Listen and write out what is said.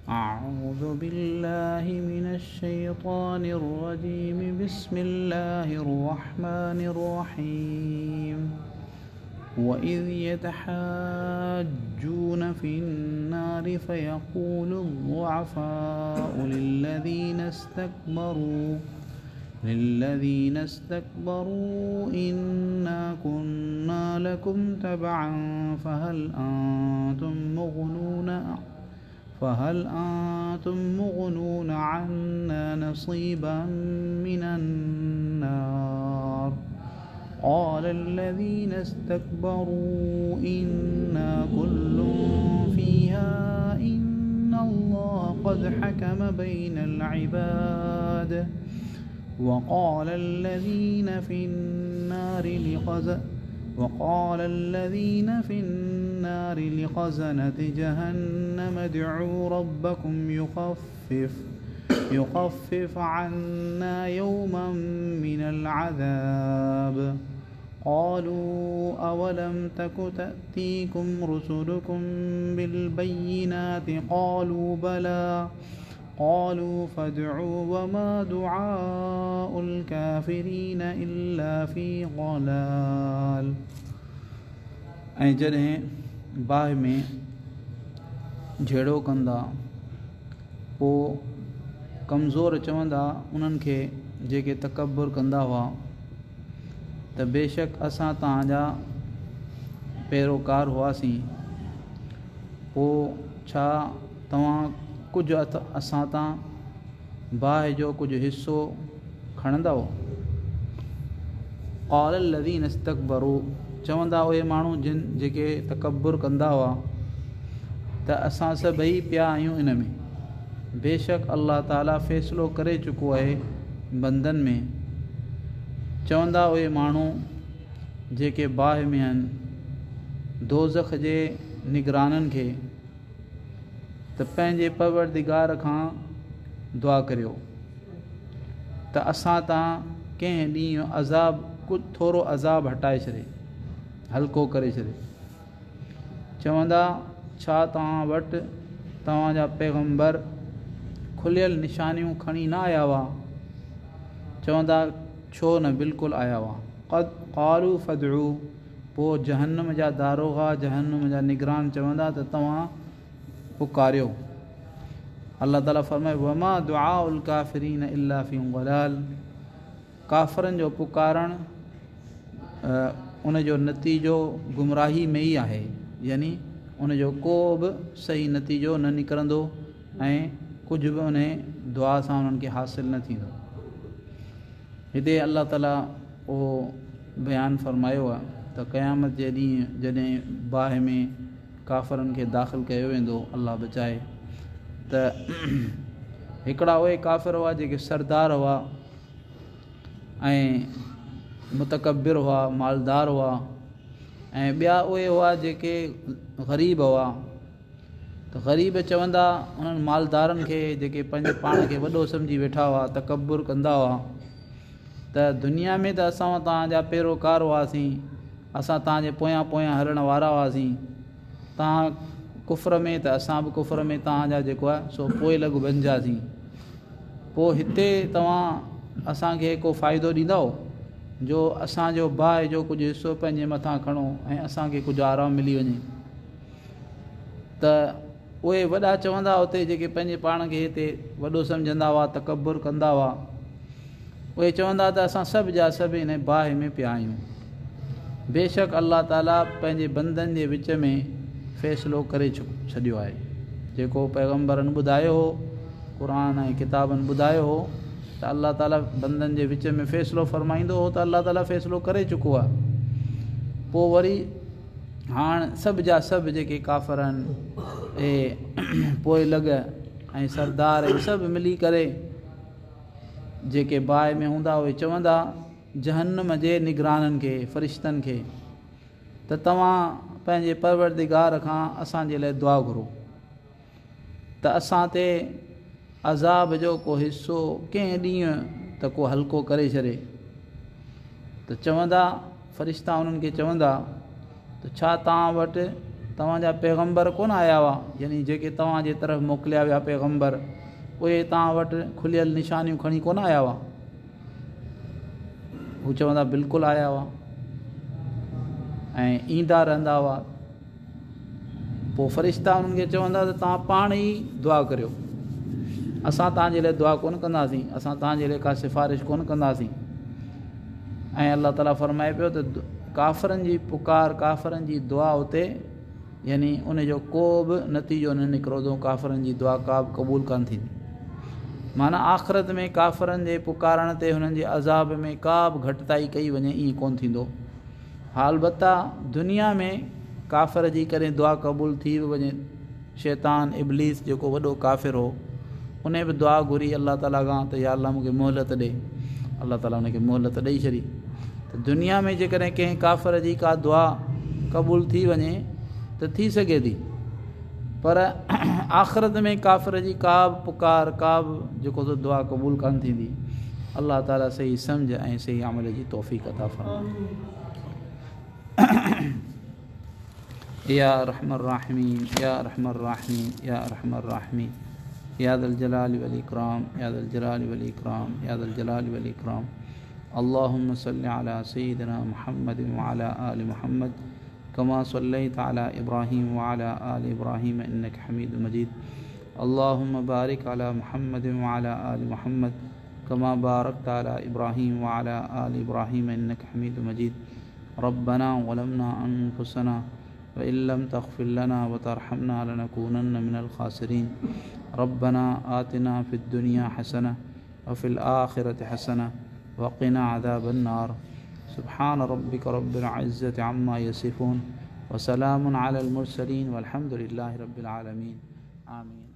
أعوذ بالله من الشيطان الرجيم بسم الله الرحمن الرحيم وإذ يتحاجون في النار فيقول الضعفاء للذين استكبروا إنا كنا لكم تبعا فهل أنتم مغنون عنا نصيبا من النار قال الذين استكبروا إنا كل فيها إن الله قد حكم بين العباد وقال الذين في النار لخزنة جهنم ادعوا ربكم يخفف عنا يوما من العذاب قالوا أولم تك تأتيكم رسلكم بالبينات قالوا بلى قالوا فادعوا وما دعاء الكافرين إلا في ضلال ऐं जॾहिं बाहि में झेड़ो कंदा पोइ कमज़ोर चवंदा उन्हनि खे जेके तकबुर कंदा हुआ त बेशक असां तव्हांजा पैरोकार हुआसीं पोइ छा तव्हां कुझु असां तां बाहि जो कुझु हिसो खणंदव क़ाल الذين استكبروا चवंदा उहे माण्हू जेके तकबुर कंदा हुआ त असां सभई पिया आहियूं इन में बेशक अल्लाह ताला फ़ैसिलो करे चुको आहे बंदन में चवंदा उहे माण्हू जेके बाहि में आहिनि दोज़ख जे निगराननि खे त पंहिंजे परवरदिगार खां दुआ करियो त असां तां कंहिं ॾींहुं अज़ाब कुझु थोरो अज़ाब हटाए छॾे हल्को करे छॾे चवंदा छा तव्हां वटि तव्हांजा पैगंबर खुलियल निशानियूं खणी न आया हुआ चवंदा छो न बिल्कुलु आया हुआ क़ालू फदउ पोइ जहन्नम जा दारोगा जहन्नम जा निगरान चवंदा त तव्हां पुकारियो अल्लाह ताला फरमाए वमा दुआउल काफ़िरीन इल्ला फी ज़लाल काफ़रनि जो पुकारणु उनजो नतीजो गुमराही में ई आहे यानी उनजो को बि सही नतीजो न निकिरंदो ऐं कुझु बि उन दुआ सां उन्हनि खे हासिलु न थींदो हिते अल्लाह ताला उहो बयानु फ़रमायो आहे त क़यामत जे ॾींहुं जॾहिं बाहि में काफ़रनि खे दाख़िलु कयो वेंदो अल्लाह बचाए त हिकिड़ा उहे काफ़िर हुआ जेके सरदार हुआ ऐं मुतकबिर हुआ मालदार हुआ ऐं ॿिया उहे हुआ जेके ग़रीब हुआ त ग़रीब चवंदा उन्हनि मालदारनि खे जेके पंहिंजे पाण खे वॾो सम्झी वेठा हुआ तकबुर कंदा हुआ त दुनिया में त असां तव्हांजा पैरोकार हुआसीं असां तव्हांजे पोयां पोयां हलण वारा हुआसीं तव्हां कुफ़र में त असां बि कुफ़र में तव्हांजा जेको आहे सो पोइ लॻ बणिजासीं पोइ हिते तव्हां असांखे को फ़ाइदो ॾींदव जो असांजो बाहि जो कुझु हिसो पंहिंजे मथां खणो ऐं असांखे कुझु आराम मिली वञे त उहे वॾा चवंदा हुते जेके पंहिंजे पाण खे हिते वॾो सम्झंदा हुआ तकबुर कंदा हुआ उहे चवंदा त असां सभु जा सभु हिन बाहि में पिया आहियूं बेशक अल्लाह ताला पंहिंजे बंदनि जे विच में फ़ैसिलो करे छॾियो आहे जेको पैगंबरनि ॿुधायो हो क़ुर ऐं किताबनि ॿुधायो हो त अल्लाह ताला बंदनि जे विच में फ़ैसिलो फ़रमाईंदो हो त अल्लाह ताला फ़ैसिलो करे चुको आहे पोइ वरी हाणे सभु जा सभु जेके काफ़िर आहिनि पोइ लॻ ऐं सरदार सभु मिली करे जेके बाहि में हूंदा उहे चवंदा जहन्नम जे निगराननि खे फ़रिश्तनि खे त तव्हां पंहिंजे परवरदिगार खां असांजे लाइ दुआ घुरो त असां ते अज़ाब जो को हिसो कंहिं ॾींहुं त को हल्को करे छॾे त चवंदा फ़रिश्ता उन्हनि खे चवंदा त छा तव्हां वटि तव्हांजा पैगम्बर कोन आया हुआ, यानी जेके तव्हांजे तरफ़ मोकिलिया विया पैगम्बर उहे तव्हां वटि खुलियल निशानियूं खणी कोन आया हुआ? हू चवंदा बिल्कुलु आया हुआ ऐं ईंदा रहंदा हुआ। पोइ फ़रिश्ता उन्हनि खे चवंदा त तव्हां पाण ई दुआ करियो, असां तव्हांजे लाइ दुआ कोन कंदासीं, असां तव्हांजे लाइ का सिफ़ारिश कोन कंदासीं। ऐं अल्लाह ताला फ़रमाए पियो त काफ़रनि जी पुकार, काफ़रनि जी दुआ उते, यानी उनजो को बि नतीजो न निकिरंदो, काफ़रनि जी दुआ का बि क़बूल कोन थींदी। माना आख़िरत में काफ़रनि जे पुकारण ते हुननि जे अज़ाब में का बि घटिताई कई वञे, ईअं कोन थींदो। हा अलबत्ता दुनिया में काफ़िर जी कॾहिं दुआ क़बूल थी बि वञे, शैतान इब्लीस जेको वॾो काफ़िर हो उन बि दुआ घुरी अल्लाह ताला खां त या अल्लाह मूंखे मोहलत ॾे, अल्लाह ताला उनखे मोहलत ॾेई छॾी। त दुनिया में जेकॾहिं कंहिं काफ़िर जी का दुआ क़बूल थी वञे त थी सघे थी, पर आख़िरत में काफ़िर जी का बि पुकार, का बि जेको तो दुआ क़बूल कोन थींदी। अल्लाह ताला सही सम्झ ऐं सही अमल जी तौफ़ीक़ अता फ़रमाए। या रहमर राहिमीन, या रहमर राहिमीन, या रहमर राहिमीन, या ज़ल जलाल वल इकराम, या ज़ल जलाल वल इकराम, या ज़ल जलाल वल इकराम। अल्लाहुम्मा सल्लि अला सय्यिदिना मुहम्मद व अला आलि मुहम्मद कमा सल्लैता अला इब्राहीम व अला आलि इब्राहीम इन्नका हमीदुम मजीद। अल्लाहुम्मा बारिक अला मुहम्मद व अला आलि मुहम्मद कमा बारकता अला इब्राहीम व अला आलि इब्राहीम इन्नका हमीदुम मजीद। रब्बना ज़लमना अनफुसना व इल्लम तग़फिर लना व तरहमना लनकूनन्न मिनल ख़ासिरीन। रब्बना आतिना फ़िद दुनिया हसना व फ़िल आखिरति हसना व क़िना अज़ाबन नार। सुब्हान रब्बिक रब्बिल इज़्ज़ति अम्मा यसिफ़ून व सलामुन अलल मुरसलीन वल्हम्दुलिल्लाहि रब्बिल आलमीन। आमीन।